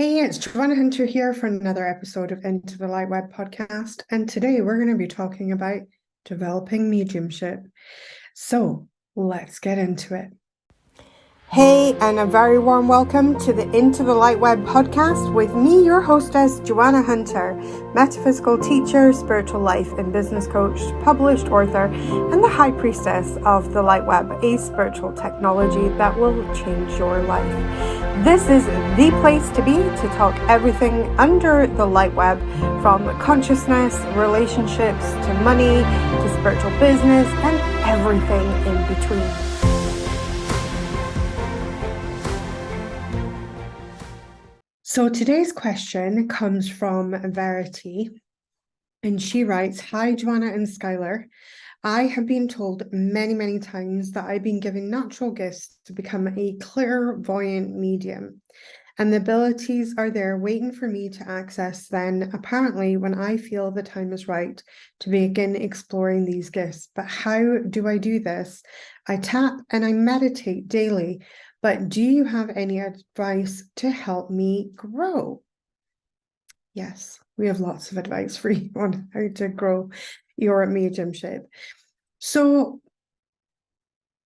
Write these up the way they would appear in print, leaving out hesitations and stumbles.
Hey, it's Joanna Hunter here for another episode of Into the LightWeb podcast. And today we're going to be talking about developing mediumship. So let's get into it. Hey, and a very warm welcome to the Into the LightWeb podcast with me, your hostess, Joanna Hunter, metaphysical teacher, spiritual life and business coach, published author, and the high priestess of the LightWeb, a spiritual technology that will change your life. This is the place to be to talk everything under the LightWeb, from consciousness, relationships, to money, to spiritual business, and everything in between. So today's question comes from Verity, and she writes, "Hi, Joanna and Skylar. I have been told many times that I've been given natural gifts to become a clairvoyant medium, and the abilities are there waiting for me to access then, apparently, when I feel the time is right to begin exploring these gifts. But how do I do this? I tap and I meditate daily. But do you have any advice to help me grow?" Yes, we have lots of advice for you on how to grow your mediumship. So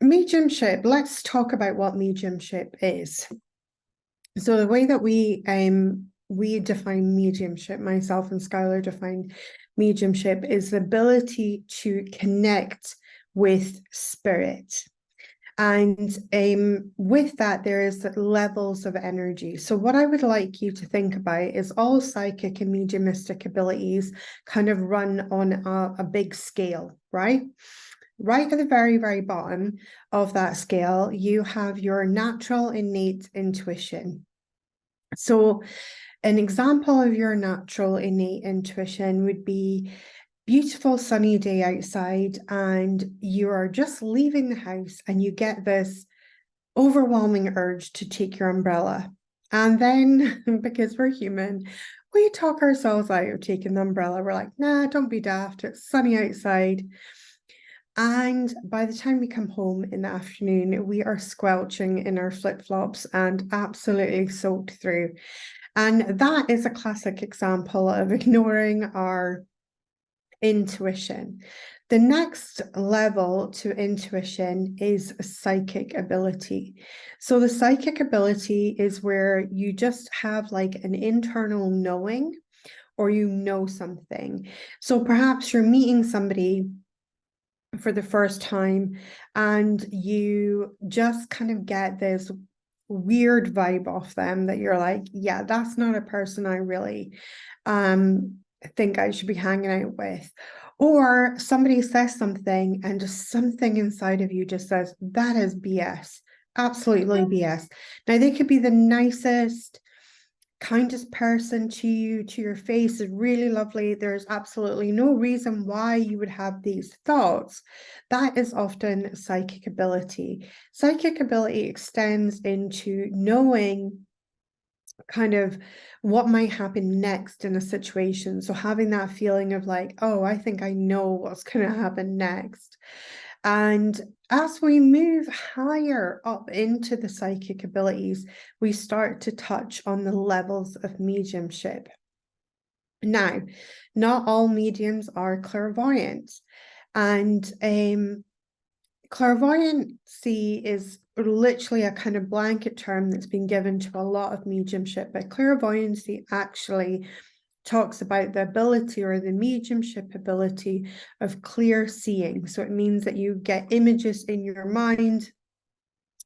mediumship, let's talk about what mediumship is. So the way that we define mediumship, myself and Skylar define mediumship, is the ability to connect with spirit. And with that, there is levels of energy. So what I would like you to think about is all psychic and mediumistic abilities kind of run on a big scale, right? Right at the very bottom of that scale, you have your natural innate intuition. So an example of your natural innate intuition would be beautiful sunny day outside, and you are just leaving the house and you get this overwhelming urge to take your umbrella. And then, because we're human, we talk ourselves out of taking the umbrella. We're like, nah, don't be daft. It's sunny outside. And by the time we come home in the afternoon, we are squelching in our flip-flops and absolutely soaked through. And that is a classic example of ignoring our intuition. The next level to intuition is psychic ability. So the psychic ability is where you just have like an internal knowing, or you know something. So perhaps you're meeting somebody for the first time and you just kind of get this weird vibe off them that you're like, yeah, that's not a person I really think I should be hanging out with. Or somebody says something and just something inside of you just says, that is BS, absolutely BS. Now, they could be the nicest, kindest person to you, to your face, is really lovely. There's absolutely no reason why you would have these thoughts. That is often psychic ability. Psychic ability extends into knowing kind of what might happen next in a situation. So having that feeling of like, oh, I think I know what's going to happen next. And as we move higher up into the psychic abilities, we start to touch on the levels of mediumship. Now, not all mediums are clairvoyant, and clairvoyancy is literally a kind of blanket term that's been given to a lot of mediumship, but clairvoyancy actually talks about the ability, or the mediumship ability, of clear seeing. So it means that you get images in your mind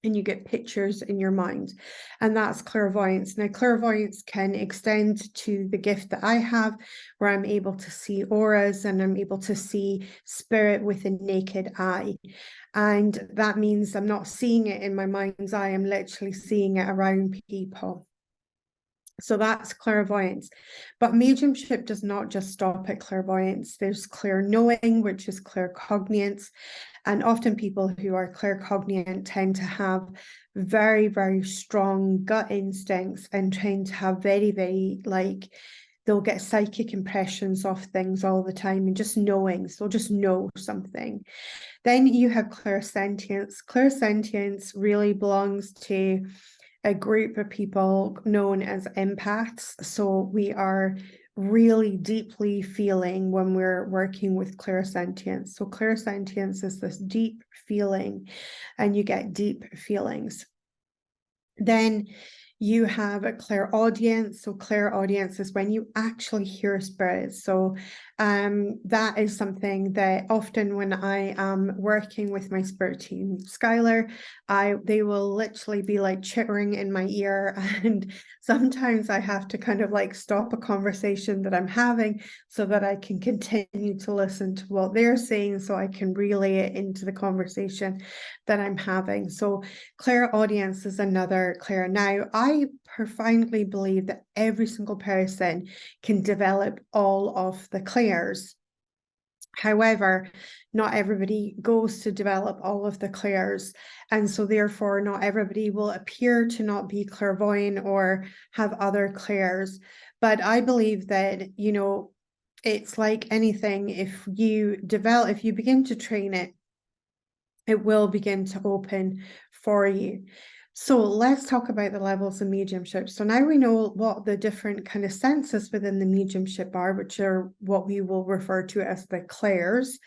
and you get pictures in your mind, and that's clairvoyance. Now, clairvoyance can extend to the gift that I have, where I'm able to see auras and I'm able to see spirit with a naked eye. And that means I'm not seeing it in my mind's eye, I'm literally seeing it around people. So that's clairvoyance. But mediumship does not just stop at clairvoyance. There's clear knowing, which is claircognizance. And often people who are claircognizant tend to have very strong gut instincts and tend to have very, like, they'll get psychic impressions of things all the time and just knowing. So they'll just know something. Then you have clairsentience. Clairsentience really belongs to a group of people known as empaths. So we are really deeply feeling when we're working with clairsentience. So clairsentience is this deep feeling, and you get deep feelings. Then you have a clairaudience. So clairaudience is when you actually hear spirits. So that is something that often when I am working with my spirit team, Skylar, they will literally be like chittering in my ear, and sometimes I have to kind of like stop a conversation that I'm having so that I can continue to listen to what they're saying, so I can relay it into the conversation that I'm having. So clairaudience is another clair. Now, I profoundly believe that every single person can develop all of the clairs. However, not everybody goes to develop all of the clairs, and so therefore not everybody will appear to not be clairvoyant or have other clairs. But I believe that, you know, it's like anything. If you begin to train it, it will begin to open for you. So let's talk about the levels of mediumship. So now we know what the different kind of senses within the mediumship are, which are what we will refer to as the clairs.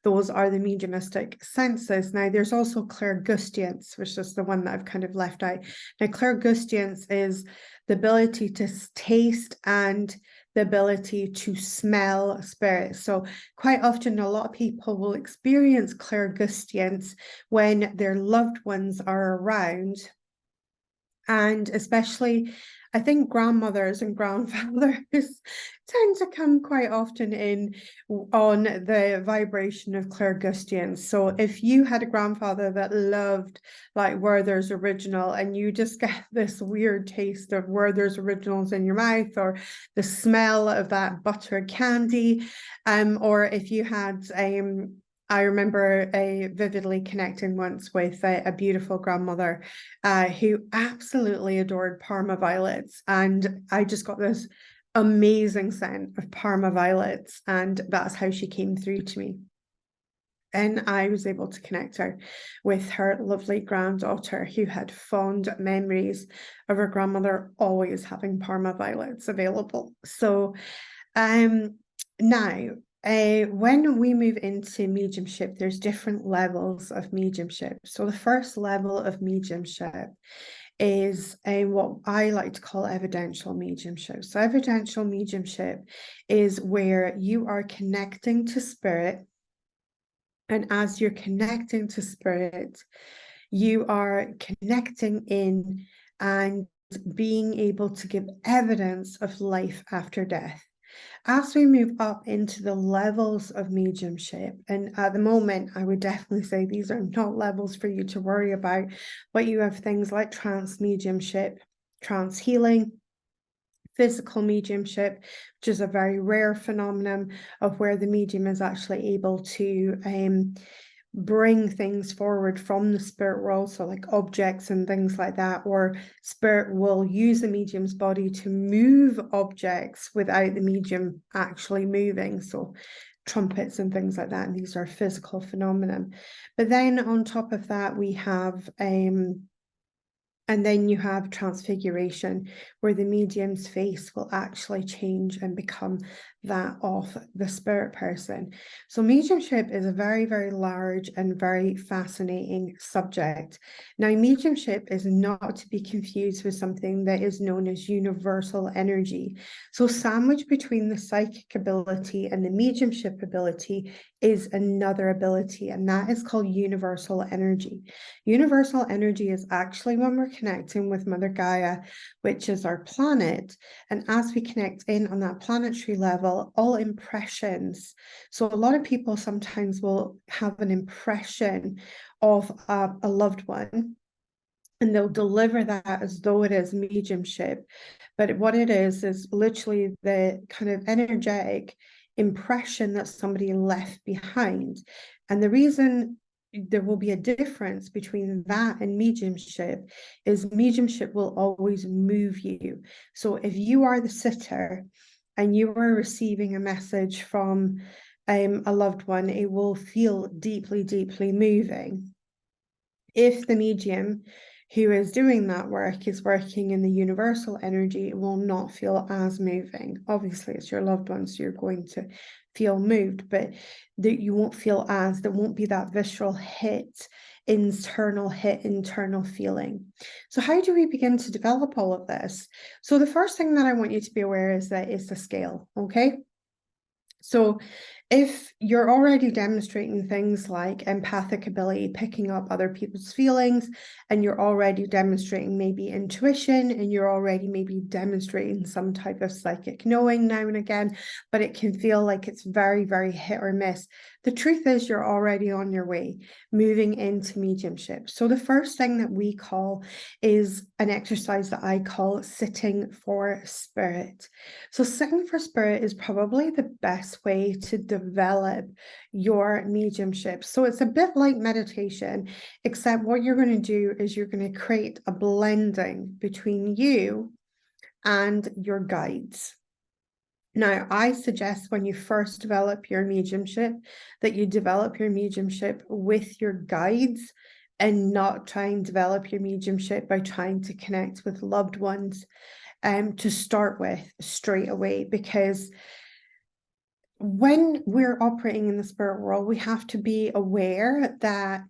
Those are the mediumistic senses. Now there's also clairgustance, which is the one that I've kind of left out. Now clairgustance is the ability to taste and the ability to smell spirits. So quite often, a lot of people will experience clairgustance when their loved ones are around. And especially, I think grandmothers and grandfathers tend to come quite often in on the vibration of clairgustance. So if you had a grandfather that loved like Werther's Original, and you just get this weird taste of Werther's Originals in your mouth, or the smell of that buttered candy, or if you had I remember vividly connecting once with a beautiful grandmother who absolutely adored Parma violets. And I just got this amazing scent of Parma violets. And that's how she came through to me. And I was able to connect her with her lovely granddaughter, who had fond memories of her grandmother always having Parma violets available. So now, when we move into mediumship, there's different levels of mediumship. So the first level of mediumship is what I like to call evidential mediumship. So evidential mediumship is where you are connecting to spirit, and as you're connecting to spirit, you are connecting in and being able to give evidence of life after death. As we move up into the levels of mediumship, and at the moment, I would definitely say these are not levels for you to worry about, but you have things like trance mediumship, trance healing, physical mediumship, which is a very rare phenomenon of where the medium is actually able to bring things forward from the spirit world, so like objects and things like that, or spirit will use the medium's body to move objects without the medium actually moving, so trumpets and things like that, and these are physical phenomenon. But then on top of that, we have and then you have transfiguration, where the medium's face will actually change and become that of the spirit person. So mediumship is a very, very large and very fascinating subject. Now, mediumship is not to be confused with something that is known as universal energy. So sandwiched between the psychic ability and the mediumship ability is another ability, and that is called universal energy. Universal energy is actually when we're connecting with Mother Gaia, which is our planet. And as we connect in on that planetary level, all impressions. So a lot of people sometimes will have an impression of a loved one, and they'll deliver that as though it is mediumship. But what it is literally the kind of energetic impression that somebody left behind. And the reason there will be a difference between that and mediumship is mediumship will always move you. So if you are the sitter and you are receiving a message from a loved one, it will feel deeply, deeply moving. If the medium who is doing that work is working in the universal energy, it will not feel as moving. Obviously, it's your loved ones, so you're going to feel moved, but that you won't feel as, there won't be that visceral hit, internal feeling. So how do we begin to develop all of this? So the first thing that I want you to be aware is that it's a scale, okay? So if you're already demonstrating things like empathic ability, picking up other people's feelings, and you're already demonstrating maybe intuition, and you're already maybe demonstrating some type of psychic knowing now and again, but it can feel like it's very, very hit or miss. The truth is you're already on your way, moving into mediumship. So the first thing that we call is an exercise that I call sitting for spirit. So sitting for spirit is probably the best way to develop your mediumship. So it's a bit like meditation, except what you're going to do is you're going to create a blending between you and your guides. Now, I suggest when you first develop your mediumship that you develop your mediumship with your guides and not try and develop your mediumship by trying to connect with loved ones to start with straight away, because when we're operating in the spirit world, we have to be aware that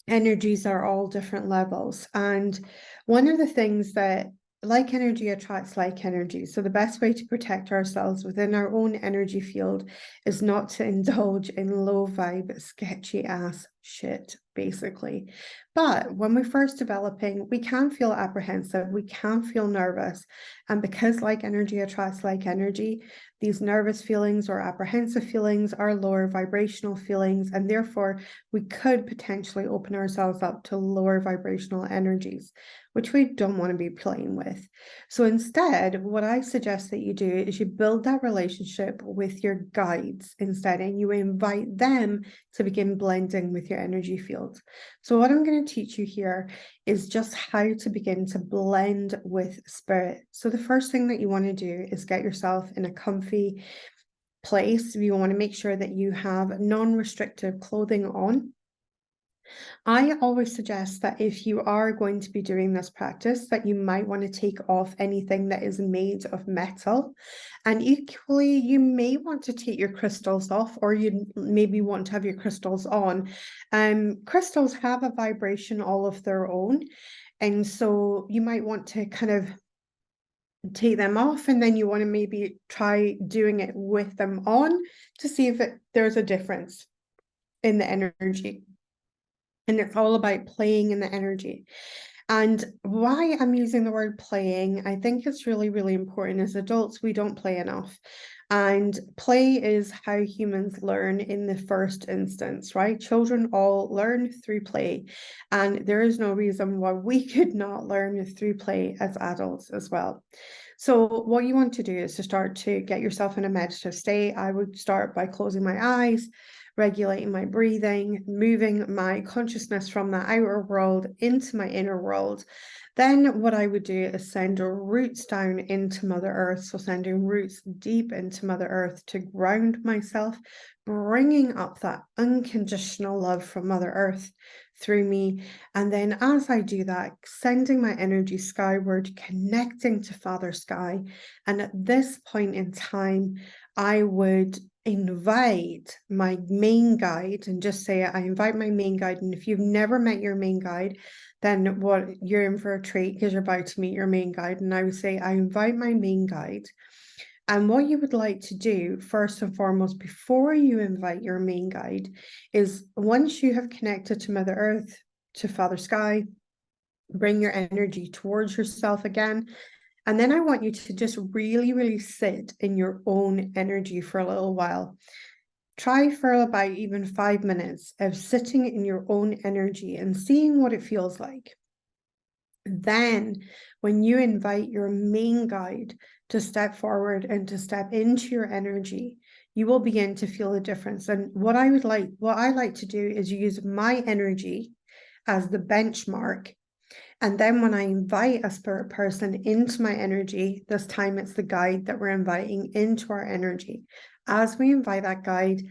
energies are all different levels. And one of the things that like energy attracts like energy. So the best way to protect ourselves within our own energy field is not to indulge in low vibe, sketchy ass shit, basically. But when we're first developing, we can feel apprehensive, we can feel nervous. And because like energy attracts like energy, these nervous feelings or apprehensive feelings are lower vibrational feelings, and therefore we could potentially open ourselves up to lower vibrational energies, which we don't want to be playing with. So instead, what I suggest that you do is you build that relationship with your guides instead, and you invite them to begin blending with your energy field. So what I'm going to teach you here is just how to begin to blend with spirit. So the first thing that you want to do is get yourself in a comfy place. You want to make sure that you have non-restrictive clothing on. I always suggest that if you are going to be doing this practice, that you might want to take off anything that is made of metal. And equally, you may want to take your crystals off, or you maybe want to have your crystals on. Crystals have a vibration all of their own. And so you might want to kind of take them off, and then you want to maybe try doing it with them on to see if there's a difference in the energy. And it's all about playing in the energy. And why I'm using the word playing, I think it's really, really important. As adults, we don't play enough. And play is how humans learn in the first instance, right? Children all learn through play. And there is no reason why we could not learn through play as adults as well. So what you want to do is to start to get yourself in a meditative state. I would start by closing my eyes, regulating my breathing, moving my consciousness from the outer world into my inner world. Then what I would do is send roots down into Mother Earth. So sending roots deep into Mother Earth to ground myself, bringing up that unconditional love from Mother Earth through me. And then as I do that, sending my energy skyward, connecting to Father Sky. And at this point in time, I would invite my main guide, and just say I invite my main guide. And if you've never met your main guide, then what, you're in for a treat, because you're about to meet your main guide. And I would say I invite my main guide. And what you would like to do first and foremost before you invite your main guide is, once you have connected to Mother Earth, to Father Sky, bring your energy towards yourself again. And then I want you to just really, really sit in your own energy for a little while. Try for about even 5 minutes of sitting in your own energy and seeing what it feels like. Then, when you invite your main guide to step forward and to step into your energy, you will begin to feel the difference. And what I like to do is use my energy as the benchmark. And then when I invite a spirit person into my energy, this time it's the guide that we're inviting into our energy. As we invite that guide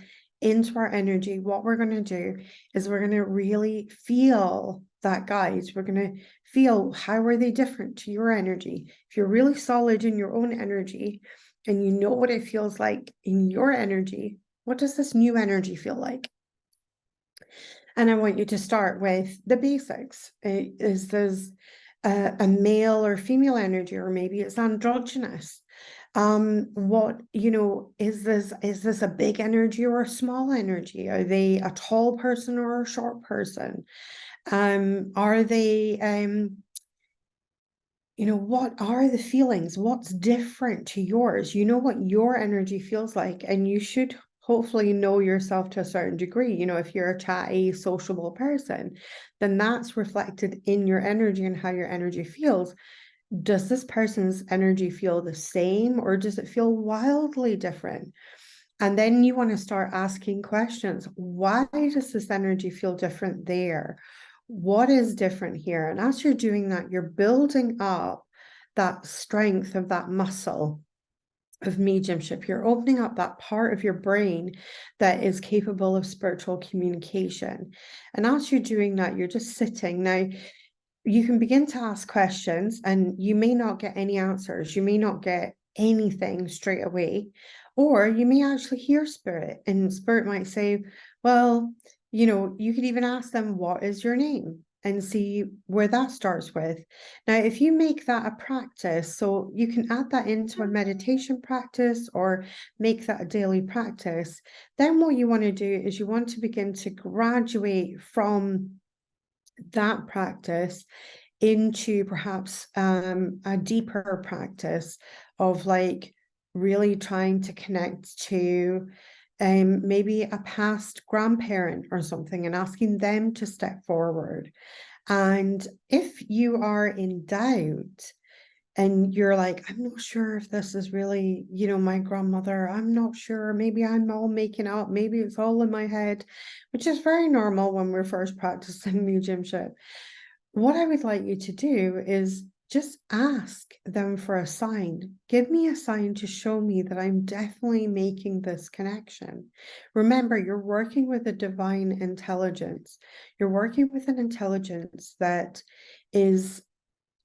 into our energy, what we're going to do is we're going to really feel that guide, we're going to feel, how are they different to your energy? If you're really solid in your own energy and you know what it feels like in your energy, what does this new energy feel like? And I want you to start with the basics. Is this a male or female energy, or maybe it's androgynous? What, is this a big energy or a small energy? Are they a tall person or a short person? Are they what are the feelings? What's different to yours? You know what your energy feels like, and you should hopefully know yourself to a certain degree. If you're a chatty, sociable person, then that's reflected in your energy and how your energy feels. Does this person's energy feel the same, or does it feel wildly different? And then you want to start asking questions. Why does this energy feel different there? What is different here? And as you're doing that, you're building up that strength of that muscle of mediumship. You're opening up that part of your brain that is capable of spiritual communication. And as you're doing that, you're just sitting. Now, you can begin to ask questions, and you may not get any answers. You may not get anything straight away, or you may actually hear spirit, and spirit might say, well, you could even ask them, what is your name? And see where that starts with. Now, if you make that a practice, so you can add that into a meditation practice or make that a daily practice, then what you want to do is you want to begin to graduate from that practice into perhaps a deeper practice of like really trying to connect to maybe a past grandparent or something, and asking them to step forward. And if you are in doubt and you're like, I'm not sure if this is really, my grandmother, I'm not sure, maybe I'm all making up, maybe it's all in my head, which is very normal when we're first practicing mediumship. What I would like you to do is just ask them for a sign. Give me a sign to show me that I'm definitely making this connection. Remember, you're working with a divine intelligence. You're working with an intelligence that is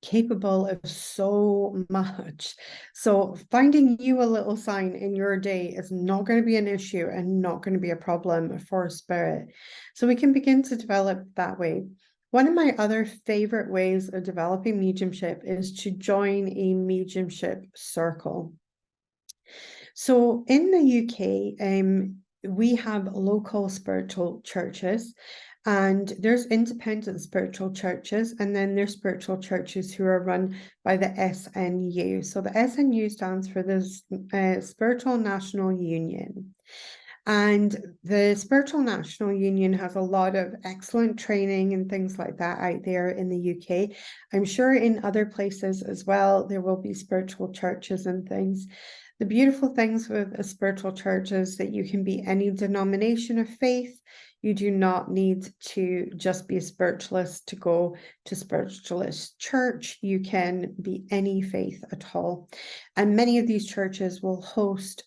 capable of so much. So finding you a little sign in your day is not going to be an issue and not going to be a problem for spirit. So we can begin to develop that way. One of my other favorite ways of developing mediumship is to join a mediumship circle. So in the UK, we have local spiritual churches, and there's independent spiritual churches, and then there's spiritual churches who are run by the SNU. So the SNU stands for the Spiritual National Union. And the Spiritual National Union has a lot of excellent training and things like that out there in the UK. I'm sure in other places as well, there will be spiritual churches and things. The beautiful things with a spiritual church is that you can be any denomination of faith. You do not need to just be a spiritualist to go to spiritualist church. You can be any faith at all. And many of these churches will host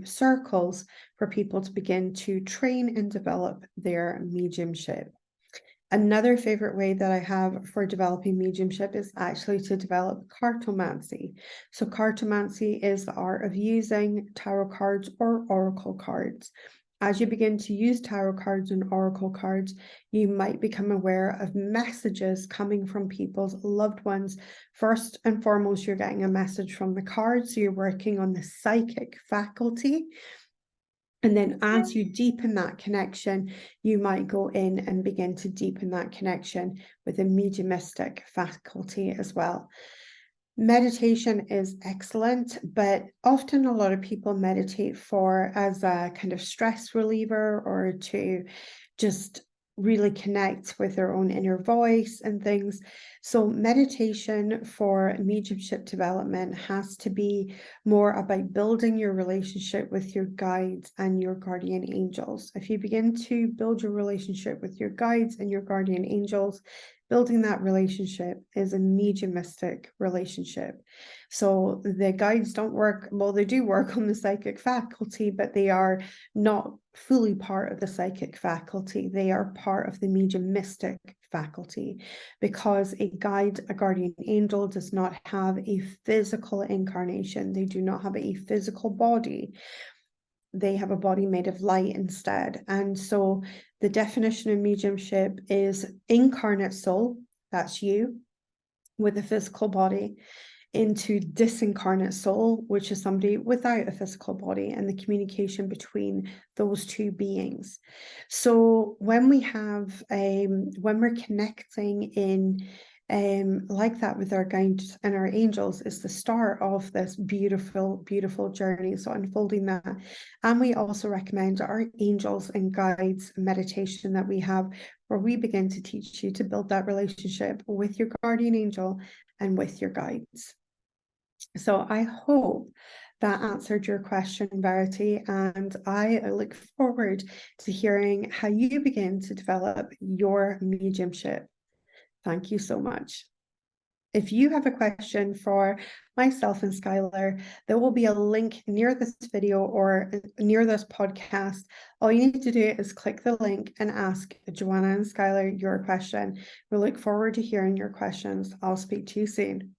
circles for people to begin to train and develop their mediumship. Another favorite way that I have for developing mediumship is actually to develop cartomancy. So cartomancy is the art of using tarot cards or oracle cards. As you begin to use tarot cards and oracle cards, you might become aware of messages coming from people's loved ones. First and foremost, you're getting a message from the cards, so you're working on the psychic faculty. And then as you deepen that connection, you might go in and begin to deepen that connection with a mediumistic faculty as well. Meditation is excellent, but often a lot of people meditate as a kind of stress reliever, or to just really connect with their own inner voice and things. So meditation for mediumship development has to be more about building your relationship with your guides and your guardian angels. If you begin to build your relationship with your guides and your guardian angels, building that relationship is a mediumistic relationship. So the guides don't work, well, they do work on the psychic faculty, but they are not fully part of the psychic faculty. They are part of the mediumistic faculty, because a guide, a guardian angel, does not have a physical incarnation. They do not have a physical body. They have a body made of light instead. And so the definition of mediumship is incarnate soul, that's you, with a physical body, into disincarnate soul, which is somebody without a physical body, and the communication between those two beings. So when we have when we're connecting in like that with our guides and our angels, is the start of this beautiful journey, so unfolding that. And we also recommend our angels and guides meditation that we have, where we begin to teach you to build that relationship with your guardian angel and with your guides. So I hope that answered your question, Verity, and I look forward to hearing how you begin to develop your mediumship. Thank you so much. If you have a question for myself and Skylar, there will be a link near this video or near this podcast. All you need to do is click the link and ask Joanna and Skylar your question. We look forward to hearing your questions. I'll speak to you soon.